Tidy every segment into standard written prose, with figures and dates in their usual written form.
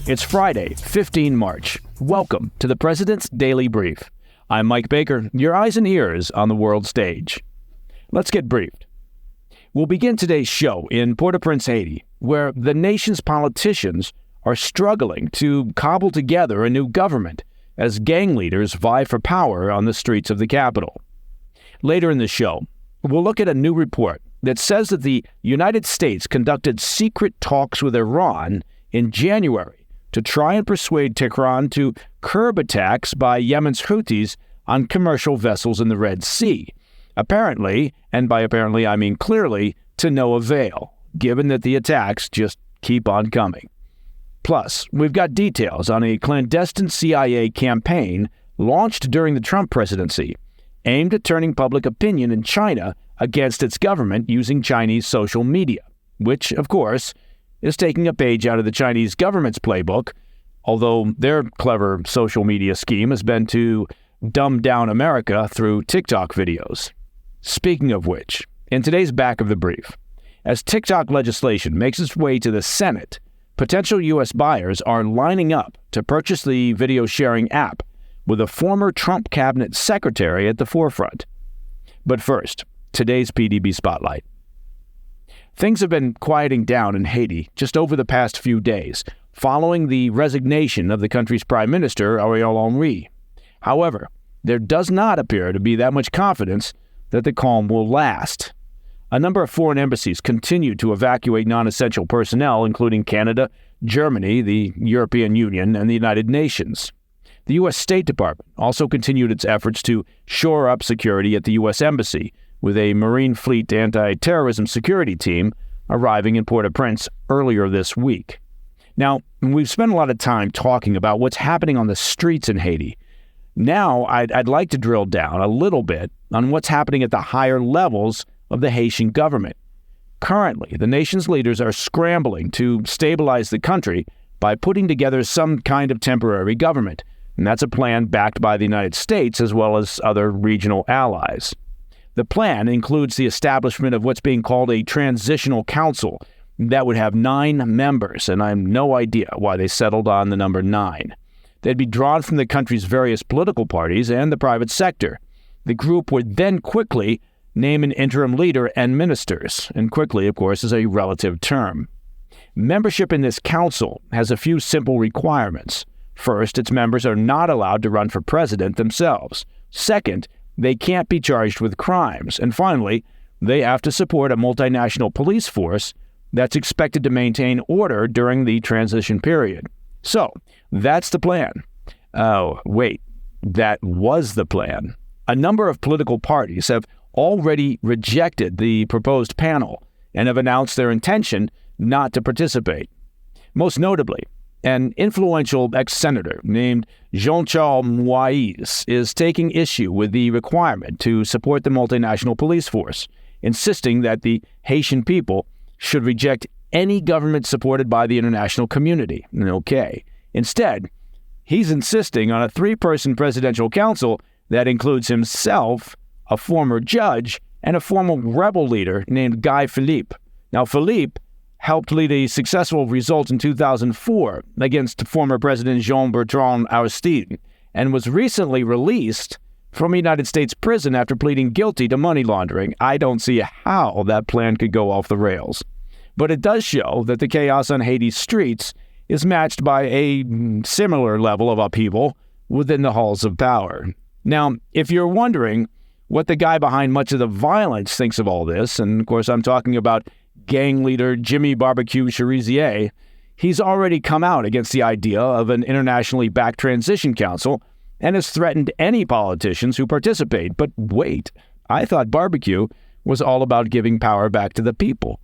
It's Friday, 15 March. Welcome to the President's Daily Brief. I'm Mike Baker, your eyes and ears on the world stage. Let's get briefed. We'll begin today's show in Port-au-Prince, Haiti, where the nation's politicians are struggling to cobble together a new government as gang leaders vie for power on the streets of the capital. Later in the show, we'll look at a new report that says that the United States conducted secret talks with Iran in January to try and persuade Tehran to curb attacks by Yemen's Houthis on commercial vessels in the Red Sea. Apparently, and by apparently I mean clearly, to no avail, given that the attacks just keep on coming. Plus, we've got details on a clandestine CIA campaign launched during the Trump presidency, aimed at turning public opinion in China against its government using Chinese social media, which, of course, is taking a page out of the Chinese government's playbook, although their clever social media scheme has been to dumb down America through TikTok videos. Speaking of which, in today's back of the brief, as TikTok legislation makes its way to the Senate, potential U.S. buyers are lining up to purchase the video-sharing app with a former Trump cabinet secretary at the forefront. But first, today's PDB Spotlight. Things have been quieting down in Haiti just over the past few days, following the resignation of the country's Prime Minister, Ariel Henry. However, there does not appear to be that much confidence that the calm will last. A number of foreign embassies continue to evacuate non-essential personnel, including Canada, Germany, the European Union, and the United Nations. The U.S. State Department also continued its efforts to shore up security at the U.S. Embassy, with a Marine Fleet anti-terrorism security team arriving in Port-au-Prince earlier this week. Now, we've spent a lot of time talking about what's happening on the streets in Haiti. Now, I'd like to drill down a little bit on what's happening at the higher levels of the Haitian government. Currently, the nation's leaders are scrambling to stabilize the country by putting together some kind of temporary government, and that's a plan backed by the United States as well as other regional allies. The plan includes the establishment of what's being called a transitional council that would have 9 members, and I have no idea why they settled on the number 9. They'd be drawn from the country's various political parties and the private sector. The group would then quickly name an interim leader and ministers, and quickly, of course, is a relative term. Membership in this council has a few simple requirements. First, its members are not allowed to run for president themselves. Second, they can't be charged with crimes. And finally, they have to support a multinational police force that's expected to maintain order during the transition period. So, that's the plan. Oh, wait, that was the plan. A number of political parties have already rejected the proposed panel and have announced their intention not to participate. Most notably, an influential ex-senator named Jean-Charles Moïse is taking issue with the requirement to support the multinational police force, insisting that the Haitian people should reject any government supported by the international community. Okay. Instead, he's insisting on a 3-person presidential council that includes himself, a former judge, and a former rebel leader named Guy Philippe. Now, Philippe helped lead a successful result in 2004 against former President Jean-Bertrand Aristide, and was recently released from a United States prison after pleading guilty to money laundering. I don't see how that plan could go off the rails. But it does show that the chaos on Haiti's streets is matched by a similar level of upheaval within the halls of power. Now, if you're wondering what the guy behind much of the violence thinks of all this, and of course I'm talking about gang leader Jimmy Barbecue Cherizier, he's already come out against the idea of an internationally backed transition council and has threatened any politicians who participate. But wait, I thought Barbecue was all about giving power back to the people.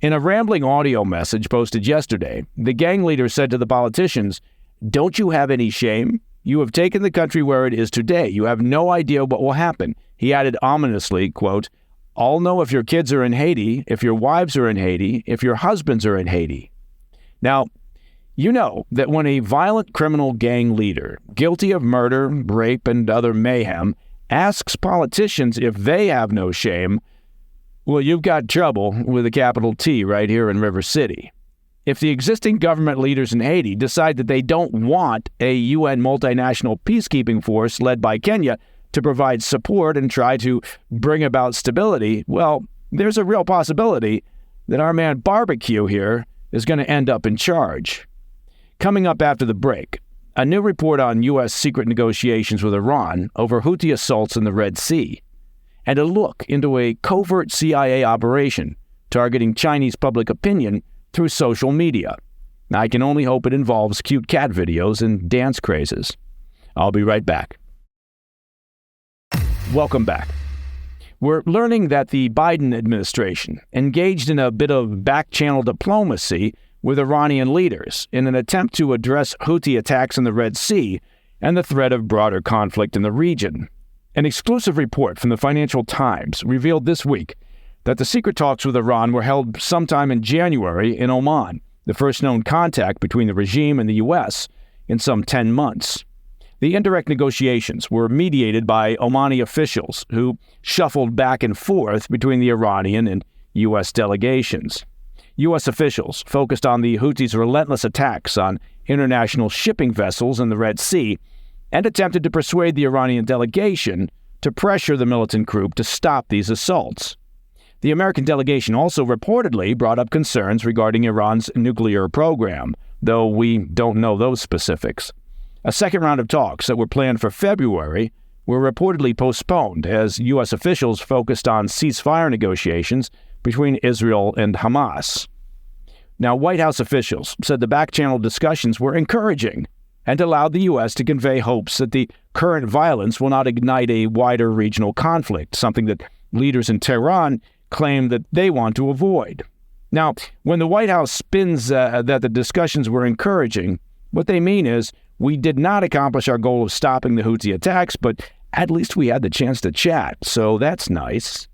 In a rambling audio message posted yesterday, the gang leader said to the politicians, "Don't you have any shame? You have taken the country where it is today. You have no idea what will happen." He added ominously, quote, "I'll know if your kids are in Haiti, if your wives are in Haiti, if your husbands are in Haiti." Now, you know that when a violent criminal gang leader, guilty of murder, rape, and other mayhem, asks politicians if they have no shame, well, you've got trouble with a capital T right here in River City. If the existing government leaders in Haiti decide that they don't want a UN multinational peacekeeping force led by Kenya to provide support and try to bring about stability, well, there's a real possibility that our man Barbecue here is going to end up in charge. Coming up after the break, a new report on U.S. secret negotiations with Iran over Houthi assaults in the Red Sea, and a look into a covert CIA operation targeting Chinese public opinion through social media. I can only hope it involves cute cat videos and dance crazes. I'll be right back. Welcome back. We're learning that the Biden administration engaged in a bit of back-channel diplomacy with Iranian leaders in an attempt to address Houthi attacks in the Red Sea and the threat of broader conflict in the region. An exclusive report from the Financial Times revealed this week that the secret talks with Iran were held sometime in January in Oman, the first known contact between the regime and the U.S. in some 10 months. The indirect negotiations were mediated by Omani officials who shuffled back and forth between the Iranian and U.S. delegations. U.S. officials focused on the Houthis' relentless attacks on international shipping vessels in the Red Sea and attempted to persuade the Iranian delegation to pressure the militant group to stop these assaults. The American delegation also reportedly brought up concerns regarding Iran's nuclear program, though we don't know those specifics. A second round of talks that were planned for February were reportedly postponed as U.S. officials focused on ceasefire negotiations between Israel and Hamas. Now, White House officials said the back-channel discussions were encouraging and allowed the U.S. to convey hopes that the current violence will not ignite a wider regional conflict, something that leaders in Tehran claim that they want to avoid. Now, when the White House spins that the discussions were encouraging, what they mean is we did not accomplish our goal of stopping the Houthi attacks, but at least we had the chance to chat, so that's nice.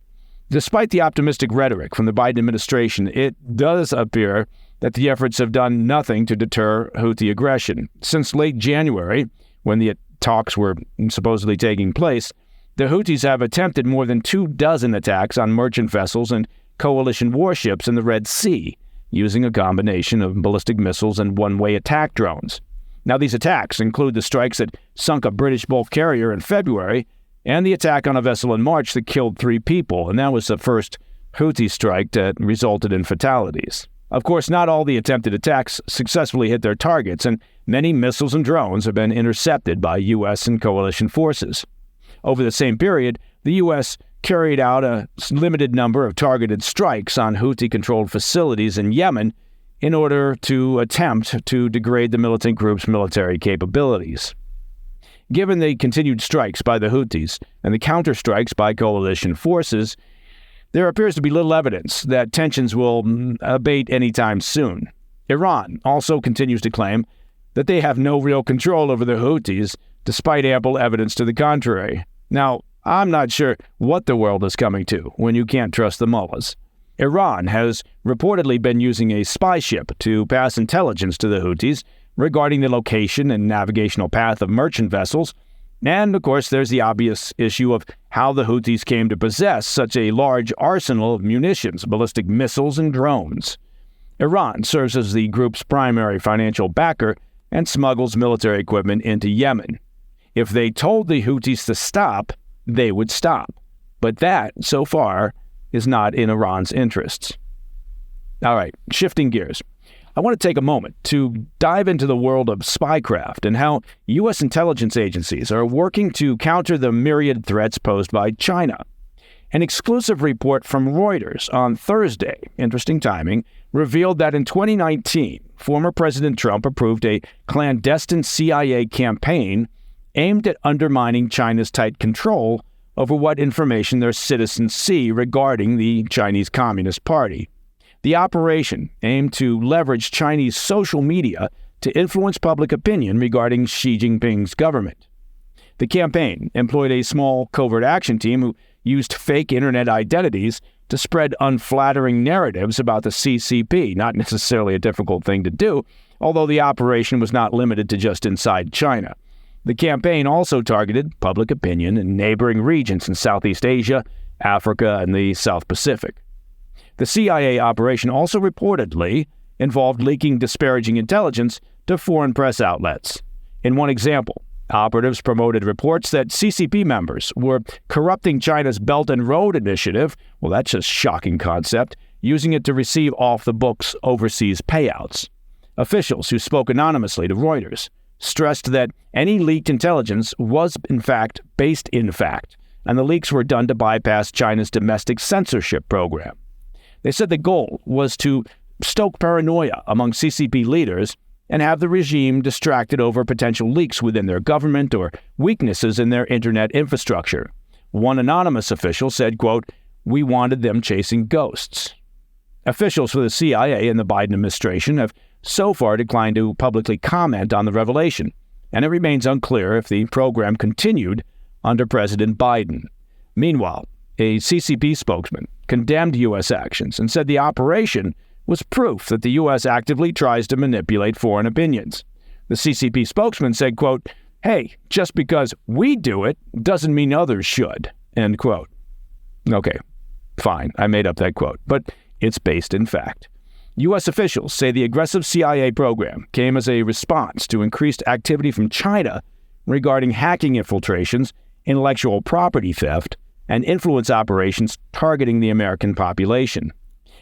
Despite the optimistic rhetoric from the Biden administration, it does appear that the efforts have done nothing to deter Houthi aggression. Since late January, when the talks were supposedly taking place, the Houthis have attempted more than 24 attacks on merchant vessels and coalition warships in the Red Sea, using a combination of ballistic missiles and one-way attack drones. Now, these attacks include the strikes that sunk a British bulk carrier in February and the attack on a vessel in March that killed 3 people, and that was the first Houthi strike that resulted in fatalities. Of course, not all the attempted attacks successfully hit their targets, and many missiles and drones have been intercepted by U.S. and coalition forces. Over the same period, the U.S. carried out a limited number of targeted strikes on Houthi-controlled facilities in Yemen in order to attempt to degrade the militant group's military capabilities. Given the continued strikes by the Houthis and the counter-strikes by coalition forces, there appears to be little evidence that tensions will abate anytime soon. Iran also continues to claim that they have no real control over the Houthis, despite ample evidence to the contrary. Now, I'm not sure what the world is coming to when you can't trust the mullahs. Iran has reportedly been using a spy ship to pass intelligence to the Houthis regarding the location and navigational path of merchant vessels. And, of course, there's the obvious issue of how the Houthis came to possess such a large arsenal of munitions, ballistic missiles, and drones. Iran serves as the group's primary financial backer and smuggles military equipment into Yemen. If they told the Houthis to stop, they would stop. But that, so far, is not in Iran's interests. All right, shifting gears. I want to take a moment to dive into the world of spycraft and how U.S. intelligence agencies are working to counter the myriad threats posed by China. An exclusive report from Reuters on Thursday, interesting timing, revealed that in 2019, former President Trump approved a clandestine CIA campaign aimed at undermining China's tight control over what information their citizens see regarding the Chinese Communist Party. The operation aimed to leverage Chinese social media to influence public opinion regarding Xi Jinping's government. The campaign employed a small covert action team who used fake internet identities to spread unflattering narratives about the CCP, not necessarily a difficult thing to do, although the operation was not limited to just inside China. The campaign also targeted public opinion in neighboring regions in Southeast Asia, Africa, and the South Pacific. The CIA operation also reportedly involved leaking disparaging intelligence to foreign press outlets. In one example, operatives promoted reports that CCP members were corrupting China's Belt and Road Initiative, well, that's a shocking concept, using it to receive off-the-books overseas payouts. Officials who spoke anonymously to Reuters stressed that any leaked intelligence was, in fact, based in fact, and the leaks were done to bypass China's domestic censorship program. They said the goal was to stoke paranoia among CCP leaders and have the regime distracted over potential leaks within their government or weaknesses in their internet infrastructure. One anonymous official said, quote, "We wanted them chasing ghosts." Officials for the CIA and the Biden administration have so far declined to publicly comment on the revelation, and it remains unclear if the program continued under President Biden. Meanwhile, a CCP spokesman condemned U.S. actions and said the operation was proof that the U.S. actively tries to manipulate foreign opinions. The CCP spokesman said, quote, "Hey, just because we do it doesn't mean others should," end quote. Okay, fine, I made up that quote, but it's based in fact. U.S. officials say the aggressive CIA program came as a response to increased activity from China regarding hacking infiltrations, intellectual property theft, and influence operations targeting the American population.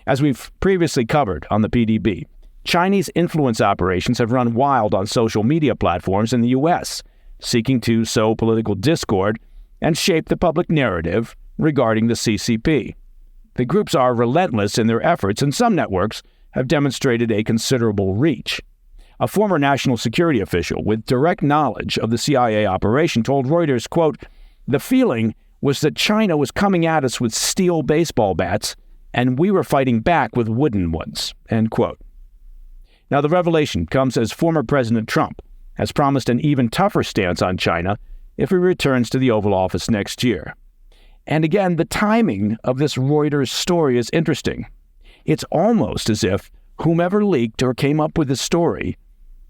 As we've previously covered on the PDB, Chinese influence operations have run wild on social media platforms in the U.S., seeking to sow political discord and shape the public narrative regarding the CCP. The groups are relentless in their efforts, and some networks have demonstrated a considerable reach. A former national security official with direct knowledge of the CIA operation told Reuters, quote, "The feeling was that China was coming at us with steel baseball bats, and we were fighting back with wooden ones," end quote. Now, the revelation comes as former President Trump has promised an even tougher stance on China if he returns to the Oval Office next year. And again, the timing of this Reuters story is interesting. It's almost as if whomever leaked or came up with the story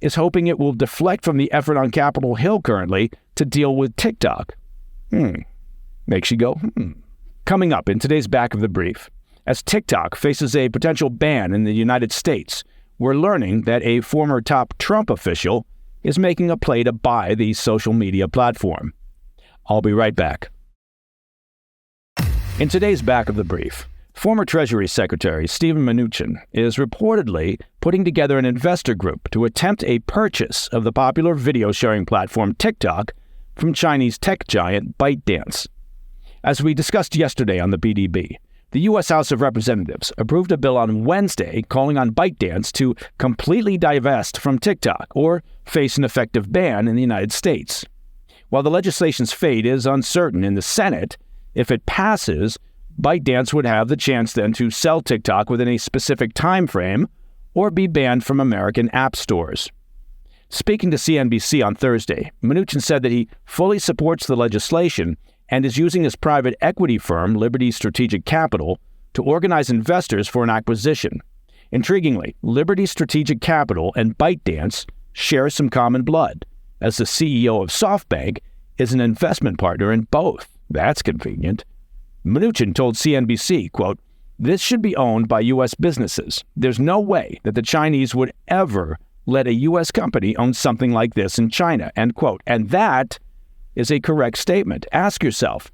is hoping it will deflect from the effort on Capitol Hill currently to deal with TikTok. Makes you go, Coming up in today's Back of the Brief, as TikTok faces a potential ban in the United States, we're learning that a former top Trump official is making a play to buy the social media platform. I'll be right back. In today's Back of the Brief, former Treasury Secretary Steven Mnuchin is reportedly putting together an investor group to attempt a purchase of the popular video sharing platform TikTok from Chinese tech giant ByteDance. As we discussed yesterday on the PDB, the U.S. House of Representatives approved a bill on Wednesday calling on ByteDance to completely divest from TikTok or face an effective ban in the United States. While the legislation's fate is uncertain in the Senate, if it passes, ByteDance would have the chance then to sell TikTok within a specific time frame or be banned from American app stores. Speaking to CNBC on Thursday, Mnuchin said that he fully supports the legislation and is using his private equity firm, Liberty Strategic Capital, to organize investors for an acquisition. Intriguingly, Liberty Strategic Capital and ByteDance share some common blood, as the CEO of SoftBank is an investment partner in both. That's convenient. Mnuchin told CNBC, quote, "This should be owned by U.S. businesses. There's no way that the Chinese would ever let a U.S. company own something like this in China," end quote. And that is a correct statement. Ask yourself,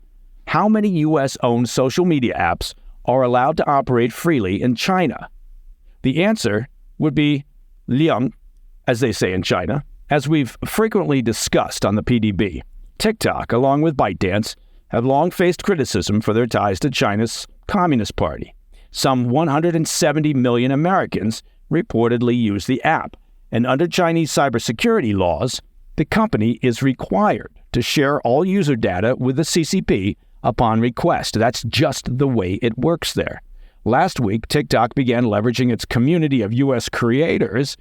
how many U.S.-owned social media apps are allowed to operate freely in China? The answer would be liang, as they say in China. As we've frequently discussed on the PDB, TikTok, along with ByteDance, have long faced criticism for their ties to China's Communist Party. Some 170 million Americans reportedly use the app, and under Chinese cybersecurity laws, the company is required to share all user data with the CCP upon request. That's just the way it works there. Last week, TikTok began leveraging its community of U.S. creators,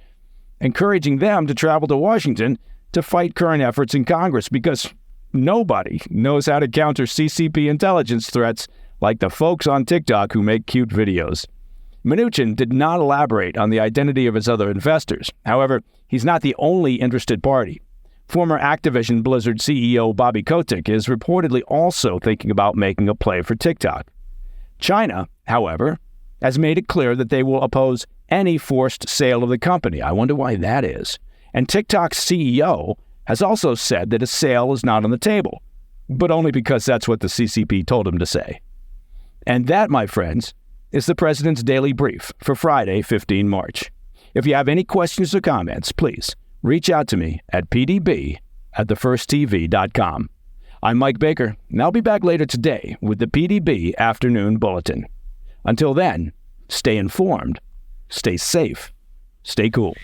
encouraging them to travel to Washington to fight current efforts in Congress because nobody knows how to counter CCP intelligence threats like the folks on TikTok who make cute videos. Mnuchin did not elaborate on the identity of his other investors. However, he's not the only interested party. Former Activision Blizzard CEO Bobby Kotick is reportedly also thinking about making a play for TikTok. China, however, has made it clear that they will oppose any forced sale of the company. I wonder why that is. And TikTok's CEO has also said that a sale is not on the table, but only because that's what the CCP told him to say. And that, my friends, is the President's Daily Brief for Friday, 15 March. If you have any questions or comments, please reach out to me at pdb@thefirsttv.com. I'm Mike Baker, and I'll be back later today with the PDB Afternoon Bulletin. Until then, stay informed, stay safe, stay cool.